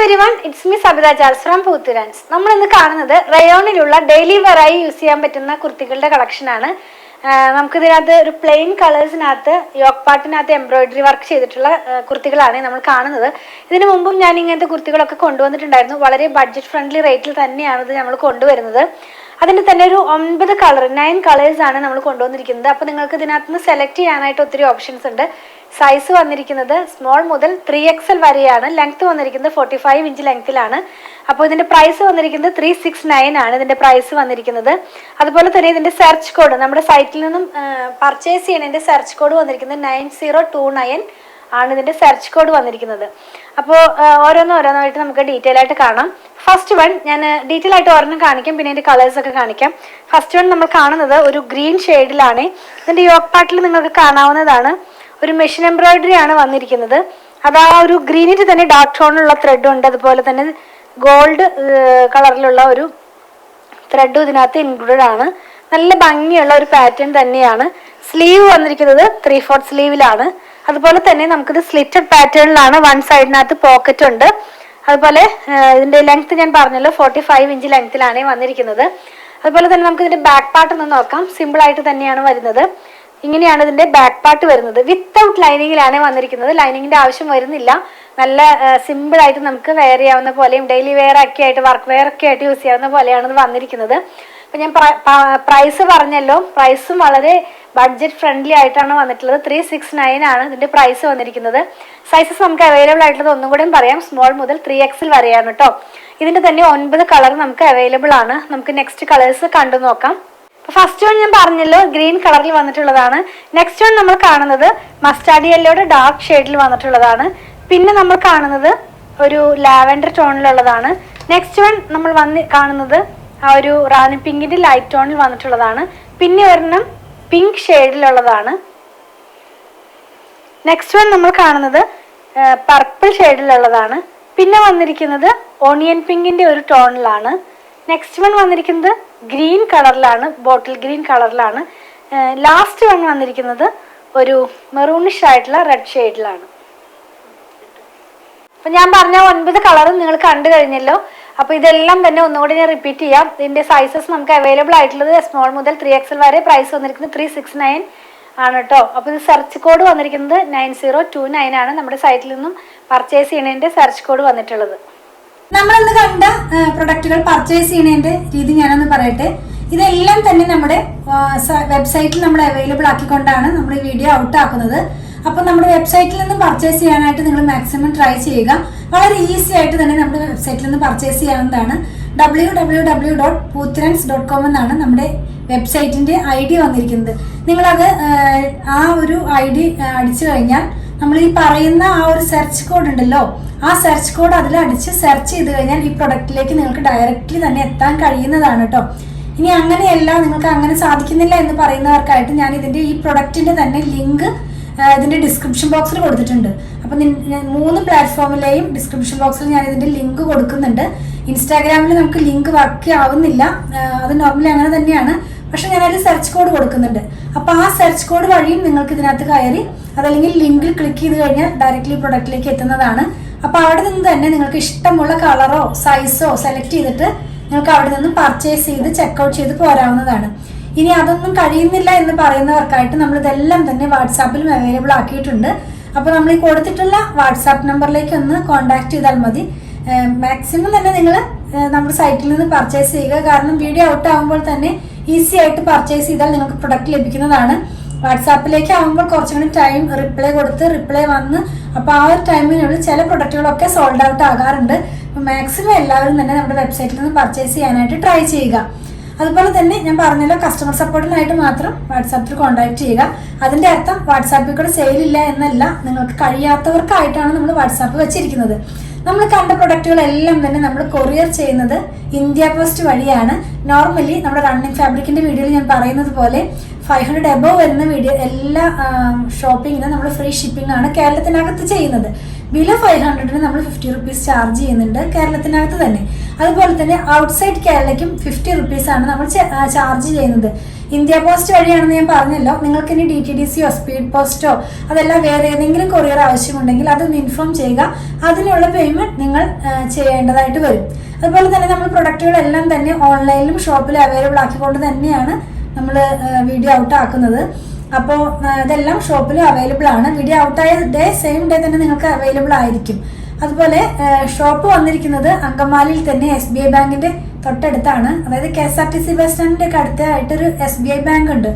Everyone, it's me Sabitha ജാൽസ് from പൂത്തുരാൻസ്. നമ്മൾ ഇന്ന് കാണുന്നത് റയോണിലുള്ള ഡെയിലി വെയറായി യൂസ് ചെയ്യാൻ പറ്റുന്ന കുർത്തികളുടെ കളക്ഷനാണ്. നമുക്കിതിനകത്ത് ഒരു പ്ലെയിൻ കളേഴ്സിനകത്ത് യോക്ക് പാർട്ടിനകത്ത് എംബ്രോയിഡറി വർക്ക് ചെയ്തിട്ടുള്ള കുർത്തികളാണ് നമ്മൾ കാണുന്നത്. ഇതിനു മുമ്പും ഞാൻ ഇങ്ങനത്തെ കുർത്തികളൊക്കെ കൊണ്ടുവന്നിട്ടുണ്ടായിരുന്നു. വളരെ ബഡ്ജറ്റ് ഫ്രണ്ട്ലി റേറ്റിൽ തന്നെയാണ് ഇത് നമ്മൾ കൊണ്ടുവരുന്നത്. അതിൻ്റെ തന്നെ ഒരു 9 കളേഴ്സ് ആണ് നമ്മൾ കൊണ്ടുവന്നിരിക്കുന്നത്. അപ്പോൾ നിങ്ങൾക്ക് ഇതിനകത്ത് നിന്ന് സെലക്ട് ചെയ്യാനായിട്ട് ഒത്തിരി ഓപ്ഷൻസ് ഉണ്ട്. സൈസ് വന്നിരിക്കുന്നത് സ്മോൾ മുതൽ 3XL വരെയാണ്. ലെങ്ത് വന്നിരിക്കുന്നത് 45 ഇഞ്ച് ലെങ്ത്തിലാണ്. അപ്പോൾ ഇതിൻ്റെ പ്രൈസ് വന്നിരിക്കുന്നത് 369 ആണ് ഇതിൻ്റെ പ്രൈസ് വന്നിരിക്കുന്നത്. അതുപോലെ തന്നെ ഇതിൻ്റെ സെർച്ച് കോഡ് നമ്മുടെ സൈറ്റിൽ നിന്നും പർച്ചേസ് ചെയ്യണതിൻ്റെ സെർച്ച് കോഡ് വന്നിരിക്കുന്നത് 9029 ആണ് ഇതിൻ്റെ സെർച്ച് കോഡ് വന്നിരിക്കുന്നത്. അപ്പോൾ ഓരോന്നായിട്ട് നമുക്ക് ഡീറ്റെയിൽ ആയിട്ട് കാണാം. ഫസ്റ്റ് വൺ ഞാൻ ഡീറ്റെയിൽ ആയിട്ട് ഒരെണ്ണം കാണിക്കാം, പിന്നെ ഇതിൻ്റെ കളേഴ്സ് ഒക്കെ കാണിക്കാം. ഫസ്റ്റ് വൺ നമ്മൾ കാണുന്നത് ഒരു ഗ്രീൻ ഷെയ്ഡിലാണ്. ഇതിൻ്റെ യോക്ക് പാർട്ടിൽ നിങ്ങൾക്ക് കാണാവുന്നതാണ്. ഒരു മെഷീൻ എംബ്രോയിഡറി ആണ് വന്നിരിക്കുന്നത്. അത് ആ ഒരു ഗ്രീനിൽ തന്നെ ഡാർക്ക് ടോണിലുള്ള ത്രെഡും ഉണ്ട്. അതുപോലെ തന്നെ ഗോൾഡ് കളറിലുള്ള ഒരു ത്രെഡും ഇതിനകത്ത് ഇൻക്ലൂഡഡ് ആണ്. നല്ല ഭംഗിയുള്ള ഒരു പാറ്റേൺ തന്നെയാണ്. സ്ലീവ് വന്നിരിക്കുന്നത് 3/4 സ്ലീവിലാണ്. അതുപോലെ തന്നെ നമുക്കിത് സ്ലിറ്റഡ് പാറ്റേണിലാണ്. വൺ സൈഡിനകത്ത് പോക്കറ്റ് ഉണ്ട്. അതുപോലെ ഇതിന്റെ ലെങ്ത് ഞാൻ പറഞ്ഞല്ലോ 45 ഇഞ്ച് ലെങ്ത്തിലാണ് വന്നിരിക്കുന്നത്. അതുപോലെ തന്നെ നമുക്ക് ഇതിന്റെ ബാക്ക് പാർട്ട് ഒന്ന് നോക്കാം. സിമ്പിൾ ആയിട്ട് തന്നെയാണ് വരുന്നത്. ഇങ്ങനെയാണ് ഇതിന്റെ ബാക്ക് പാർട്ട് വരുന്നത്. വിത്തൗട്ട് ലൈനിങ്ങിലാണ് വന്നിരിക്കുന്നത്. ലൈനിങ്ങിന്റെ ആവശ്യം വരുന്നില്ല. നല്ല സിമ്പിൾ ആയിട്ട് നമുക്ക് വെയർ ചെയ്യാവുന്ന പോലെയും ഡെയിലി വെയർ ഒക്കെ ആയിട്ട് വർക്ക് വെയർ ഒക്കെ ആയിട്ട് യൂസ് ചെയ്യാവുന്ന പോലെയാണ് ഇത് വന്നിരിക്കുന്നത്. അപ്പം ഞാൻ പ്രൈസ് പറഞ്ഞല്ലോ, പ്രൈസും വളരെ ബഡ്ജറ്റ് ഫ്രണ്ട്ലി ആയിട്ടാണ് വന്നിട്ടുള്ളത്. 369 ആണ് ഇതിന്റെ പ്രൈസ് വന്നിരിക്കുന്നത്. സൈസസ് നമുക്ക് അവൈലബിൾ ആയിട്ടുള്ളത് ഒന്നും കൂടെയും പറയാം. സ്മോൾ മുതൽ 3XL വരെയാണ് കേട്ടോ. ഇതിന്റെ തന്നെ 9 കളർ നമുക്ക് അവൈലബിൾ ആണ്. നമുക്ക് നെക്സ്റ്റ് കളേഴ്സ് കണ്ടു നോക്കാം. ഫസ്റ്റ് വൺ ഞാൻ പറഞ്ഞല്ലോ ഗ്രീൻ കളറിൽ വന്നിട്ടുള്ളതാണ്. നെക്സ്റ്റ് വൺ നമ്മൾ കാണുന്നത് മസ്റ്റാർഡ് യെല്ലോയുടെ ഡാർക്ക് ഷെയ്ഡിൽ വന്നിട്ടുള്ളതാണ്. പിന്നെ നമ്മൾ കാണുന്നത് ഒരു ലാവൻഡർ ടോണിലുള്ളതാണ്. നെക്സ്റ്റ് വൺ നമ്മൾ കാണുന്നത് ആ ഒരു റാണി പിങ്കിന്റെ ലൈറ്റ് ടോണിൽ വന്നിട്ടുള്ളതാണ്. പിന്നെ ഒരെണ്ണം പിങ്ക് ഷെയ്ഡിലുള്ളതാണ്. നെക്സ്റ്റ് വൺ നമ്മൾ കാണുന്നത് പർപ്പിൾ ഷെയ്ഡിലുള്ളതാണ്. പിന്നെ വന്നിരിക്കുന്നത് ഓണിയൻ പിങ്കിന്റെ ഒരു ടോണിലാണ്. നെക്സ്റ്റ് വൺ വന്നിരിക്കുന്നത് ഗ്രീൻ കളറിലാണ്, ബോട്ടിൽ ഗ്രീൻ കളറിലാണ്. ലാസ്റ്റ് വൺ വന്നിരിക്കുന്നത് ഒരു മെറൂണിഷ് ആയിട്ടുള്ള റെഡ് ഷെയ്ഡിലാണ്. അപ്പം ഞാൻ പറഞ്ഞ 9 കളറും നിങ്ങൾ കണ്ടു കഴിഞ്ഞല്ലോ. അപ്പോൾ ഇതെല്ലാം തന്നെ ഒന്നുകൂടി ഞാൻ റിപ്പീറ്റ് ചെയ്യാം. ഇതിൻ്റെ സൈസസ് നമുക്ക് അവൈലബിൾ ആയിട്ടുള്ളത് സ്മോൾ മുതൽ 3XL വരെ. പ്രൈസ് വന്നിരിക്കുന്നത് 369 ആണ് കേട്ടോ. അപ്പോൾ ഇത് സെർച്ച് കോഡ് വന്നിരിക്കുന്നത് 9029 ആണ്. നമ്മുടെ സൈറ്റിൽ നിന്നും പർച്ചേസ് ചെയ്യുന്നതിൻ്റെ സെർച്ച് കോഡ് വന്നിട്ടുള്ളത്. നമ്മളിന്ന് കണ്ട പ്രൊഡക്റ്റുകൾ പർച്ചേസ് ചെയ്യുന്നതിന്റെ രീതി ഞാനൊന്ന് പറയട്ടെ. ഇതെല്ലാം തന്നെ നമ്മുടെ വെബ്സൈറ്റിൽ നമ്മൾ അവൈലബിൾ ആക്കിക്കൊണ്ടാണ് നമ്മൾ ഈ വീഡിയോ ഔട്ട് ആക്കുന്നത്. അപ്പോൾ നമ്മുടെ വെബ്സൈറ്റിൽ നിന്ന് പർച്ചേസ് ചെയ്യാനായിട്ട് നിങ്ങൾ മാക്സിമം ട്രൈ ചെയ്യുക. വളരെ ഈസി ആയിട്ട് തന്നെ നമ്മുടെ വെബ്സൈറ്റിൽ നിന്ന് പർച്ചേസ് ചെയ്യാവുന്നതാണ്. www.poothirans.com എന്നാണ് നമ്മുടെ വെബ്സൈറ്റിന്റെ ID വന്നിരിക്കുന്നത്. നിങ്ങളത് ആ ഒരു ID അടിച്ചു കഴിഞ്ഞാൽ നമ്മൾ ഈ പറയുന്ന ആ ഒരു സെർച്ച് കോഡ് ഉണ്ടല്ലോ, ആ സെർച്ച് കോഡ് അതിൽ അടിച്ച് സെർച്ച് ചെയ്ത് കഴിഞ്ഞാൽ ഈ പ്രൊഡക്റ്റിലേക്ക് നിങ്ങൾക്ക് ഡയറക്റ്റ്ലി തന്നെ എത്താൻ കഴിയുന്നതാണ് കേട്ടോ. ഇനി അങ്ങനെയല്ല, നിങ്ങൾക്ക് അങ്ങനെ സാധിക്കുന്നില്ല എന്ന് പറയുന്നവർക്കായിട്ട് ഞാൻ ഇതിന്റെ ഈ പ്രൊഡക്റ്റിന്റെ തന്നെ ലിങ്ക് ഇതിന്റെ ഡിസ്ക്രിപ്ഷൻ ബോക്സിൽ കൊടുത്തിട്ടുണ്ട്. അപ്പം 3 പ്ലാറ്റ്ഫോമിലെയും ഡിസ്ക്രിപ്ഷൻ ബോക്സിൽ ഞാൻ ഇതിന്റെ ലിങ്ക് കൊടുക്കുന്നുണ്ട്. ഇൻസ്റ്റാഗ്രാമിൽ നമുക്ക് ലിങ്ക് വർക്ക് ആവുന്നില്ല, അത് നോർമലി അങ്ങനെ തന്നെയാണ്. പക്ഷെ ഞാനതിൽ സെർച്ച് കോഡ് കൊടുക്കുന്നുണ്ട്. അപ്പോൾ ആ സെർച്ച് കോഡ് വഴിയും നിങ്ങൾക്ക് ഇതിനകത്ത് കയറി അതല്ലെങ്കിൽ ലിങ്കിൽ ക്ലിക്ക് ചെയ്ത് കഴിഞ്ഞാൽ ഡയറക്റ്റ്ലി പ്രൊഡക്റ്റിലേക്ക് എത്തുന്നതാണ്. അപ്പോൾ അവിടെ നിന്ന് തന്നെ നിങ്ങൾക്ക് ഇഷ്ടമുള്ള കളറോ സൈസോ സെലക്ട് ചെയ്തിട്ട് നിങ്ങൾക്ക് അവിടെ നിന്ന് പർച്ചേസ് ചെയ്ത് ചെക്കൗട്ട് ചെയ്ത് പോരാവുന്നതാണ്. ഇനി അതൊന്നും കഴിയുന്നില്ല എന്ന് പറയുന്നവർക്കായിട്ട് നമ്മൾ ഇതെല്ലാം തന്നെ വാട്സാപ്പിലും അവൈലബിൾ ആക്കിയിട്ടുണ്ട്. അപ്പോൾ നമ്മൾ ഈ കൊടുത്തിട്ടുള്ള വാട്സാപ്പ് നമ്പറിലേക്ക് ഒന്ന് കോൺടാക്ട് ചെയ്താൽ മതി. മാക്സിമം തന്നെ നിങ്ങൾ നമ്മുടെ സൈറ്റിൽ നിന്ന് പർച്ചേസ് ചെയ്യുക. കാരണം വീഡിയോ ഔട്ട് ആകുമ്പോൾ തന്നെ ഈസി ആയിട്ട് പർച്ചേസ് ചെയ്താൽ നിങ്ങൾക്ക് പ്രൊഡക്റ്റ് ലഭിക്കുന്നതാണ്. വാട്സാപ്പിലേക്ക് ആകുമ്പോൾ കുറച്ചും കൂടി ടൈം റിപ്ലൈ വന്ന് അപ്പോൾ ആ ഒരു ടൈമിനുള്ളിൽ ചില പ്രൊഡക്റ്റുകളൊക്കെ സോൾഡ് ഔട്ട് ആകാറുണ്ട്. മാക്സിമം എല്ലാവരും തന്നെ നമ്മുടെ വെബ്സൈറ്റിൽ നിന്ന് പർച്ചേസ് ചെയ്യാനായിട്ട് ട്രൈ ചെയ്യുക. അതുപോലെ തന്നെ ഞാൻ പറഞ്ഞല്ലോ, കസ്റ്റമർ സപ്പോർട്ടിനായിട്ട് മാത്രം വാട്സാപ്പിൽ കോൺടാക്ട് ചെയ്യുക. അതിൻ്റെ അർത്ഥം വാട്സാപ്പിൽ കൂടെ സെയിലില്ല എന്നല്ല, നിങ്ങൾക്ക് കഴിയാത്തവർക്കായിട്ടാണ് നമ്മൾ വാട്സാപ്പ് വെച്ചിരിക്കുന്നത്. നമ്മൾ കണ്ട പ്രൊഡക്റ്റുകളെല്ലാം തന്നെ നമ്മൾ കൊറിയർ ചെയ്യുന്നത് ഇന്ത്യ പോസ്റ്റ് വഴിയാണ്. നോർമലി നമ്മുടെ റണ്ണിങ് ഫാബ്രിക്കിന്റെ വീഡിയോയിൽ ഞാൻ പറയുന്നത് പോലെ 500 എബോവ് വരുന്ന വീഡിയോ എല്ലാ ഷോപ്പിങ്ങിനും നമ്മൾ ഫ്രീ ഷിപ്പിംഗ് ആണ് കേരളത്തിനകത്ത് ചെയ്യുന്നത്. ബിലോ 500 നമ്മൾ 50 റുപ്പീസ് ചാർജ് ചെയ്യുന്നുണ്ട് കേരളത്തിനകത്ത് തന്നെ. അതുപോലെ തന്നെ ഔട്ട്സൈഡ് കേരളയ്ക്കും 50 റുപ്പീസ് ആണ് നമ്മൾ ചാർജ് ചെയ്യുന്നത്. ഇന്ത്യ പോസ്റ്റ് വഴിയാണെന്ന് ഞാൻ പറഞ്ഞല്ലോ. നിങ്ങൾക്ക് ഇനി DTDCയോ സ്പീഡ് പോസ്റ്റോ അതല്ല വേറെ ഏതെങ്കിലും കൊറിയർ ആവശ്യമുണ്ടെങ്കിൽ അതൊന്ന് ഇൻഫോം ചെയ്യുക. അതിനുള്ള പേയ്മെന്റ് നിങ്ങൾ ചെയ്യേണ്ടതായിട്ട് വരും. അതുപോലെ തന്നെ നമ്മൾ പ്രൊഡക്റ്റുകളെല്ലാം തന്നെ ഓൺലൈനിലും ഷോപ്പിലും അവൈലബിൾ ആക്കിക്കൊണ്ട് തന്നെയാണ് നമ്മൾ വീഡിയോ ഔട്ട് ആക്കുന്നത്. അപ്പോൾ ഇതെല്ലാം ഷോപ്പിലും അവൈലബിൾ ആണ്. വീഡിയോ ഔട്ടായ സെയിം ഡേ തന്നെ നിങ്ങൾക്ക് അവൈലബിൾ ആയിരിക്കും. അതുപോലെ ഷോപ്പ് വന്നിരിക്കുന്നത് അങ്കമാലിയിൽ തന്നെ SBI ബാങ്കിന്റെ തൊട്ടടുത്താണ്. അതായത് KSRTC ബസ് സ്റ്റാൻഡിന്റെ ഒക്കെ അടുത്തായിട്ടൊരു SBI ബാങ്ക് ഉണ്ട്.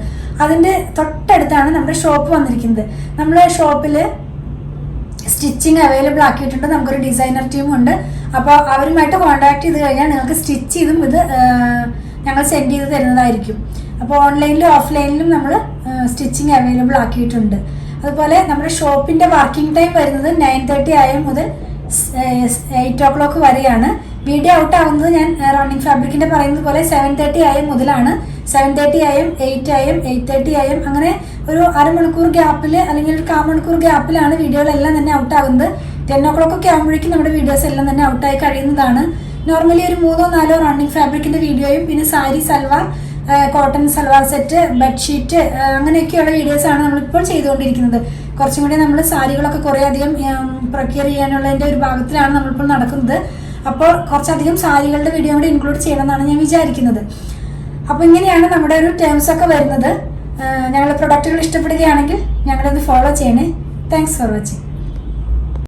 അതിന്റെ തൊട്ടടുത്താണ് നമ്മുടെ ഷോപ്പ് വന്നിരിക്കുന്നത്. നമ്മുടെ ഷോപ്പില് സ്റ്റിച്ചിങ് അവൈലബിൾ ആക്കിയിട്ടുണ്ട്. നമുക്കൊരു ഡിസൈനർ ടീമുണ്ട്. അപ്പോൾ അവരുമായിട്ട് കോൺടാക്ട് ചെയ്ത് കഴിഞ്ഞാൽ നിങ്ങൾക്ക് സ്റ്റിച്ച് ചെയ്തും ഇത് ഞങ്ങൾ സെൻഡ് ചെയ്ത് തരുന്നതായിരിക്കും. അപ്പോൾ ഓൺലൈനിലും ഓഫ്ലൈനിലും നമ്മൾ സ്റ്റിച്ചിങ് അവൈലബിൾ ആക്കിയിട്ടുണ്ട്. അതുപോലെ നമ്മുടെ ഷോപ്പിന്റെ വർക്കിംഗ് ടൈം വരുന്നത് 9:30 AM മുതൽ 8 o'clock വരെയാണ്. വീഡിയോ ഔട്ട് ആവുന്നത് ഞാൻ റണ്ണിങ് ഫാബ്രിക്കിന്റെ പറയുന്നത് പോലെ 7:30 AM മുതലാണ്. 7:30 AM, 8 AM, 8:30 AM അങ്ങനെ ഒരു അരമണിക്കൂർ ഗ്യാപ്പിൽ അല്ലെങ്കിൽ ഒരു 1/4 മണിക്കൂർ ഗ്യാപ്പിലാണ് വീഡിയോകളെല്ലാം തന്നെ ഔട്ട് ആകുന്നത്. 10 o'clock ഒക്കെ ആകുമ്പോഴേക്കും നമ്മുടെ വീഡിയോസ് എല്ലാം തന്നെ ഔട്ടായി കഴിയുന്നതാണ്. നോർമലി ഒരു 3-4 റണ്ണിങ് ഫാബ്രിക്കിന്റെ വീഡിയോയും പിന്നെ sari, salwar, cotton salwar set, bedsheet അങ്ങനെയൊക്കെയുള്ള വീഡിയോസാണ് നമ്മളിപ്പോൾ ചെയ്തുകൊണ്ടിരിക്കുന്നത്. കുറച്ചും കൂടി നമ്മൾ സാരികളൊക്കെ കുറേ അധികം പ്രൊക്യൂർ ചെയ്യാനുള്ളതിൻ്റെ ഒരു ഭാഗത്തിലാണ് നമ്മളിപ്പോൾ നടക്കുന്നത്. അപ്പോൾ കുറച്ചധികം സാരികളുടെ വീഡിയോ കൂടി ഇൻക്ലൂഡ് ചെയ്യണമെന്നാണ് ഞാൻ വിചാരിക്കുന്നത്. അപ്പോൾ ഇങ്ങനെയാണ് നമ്മുടെ ഒരു ടേംസ് ഒക്കെ വരുന്നത്. ഞങ്ങളുടെ പ്രൊഡക്റ്റുകൾ ഇഷ്ടപ്പെടുകയാണെങ്കിൽ ഞങ്ങളൊന്ന് ഫോളോ ചെയ്യണേ. Thanks for watching.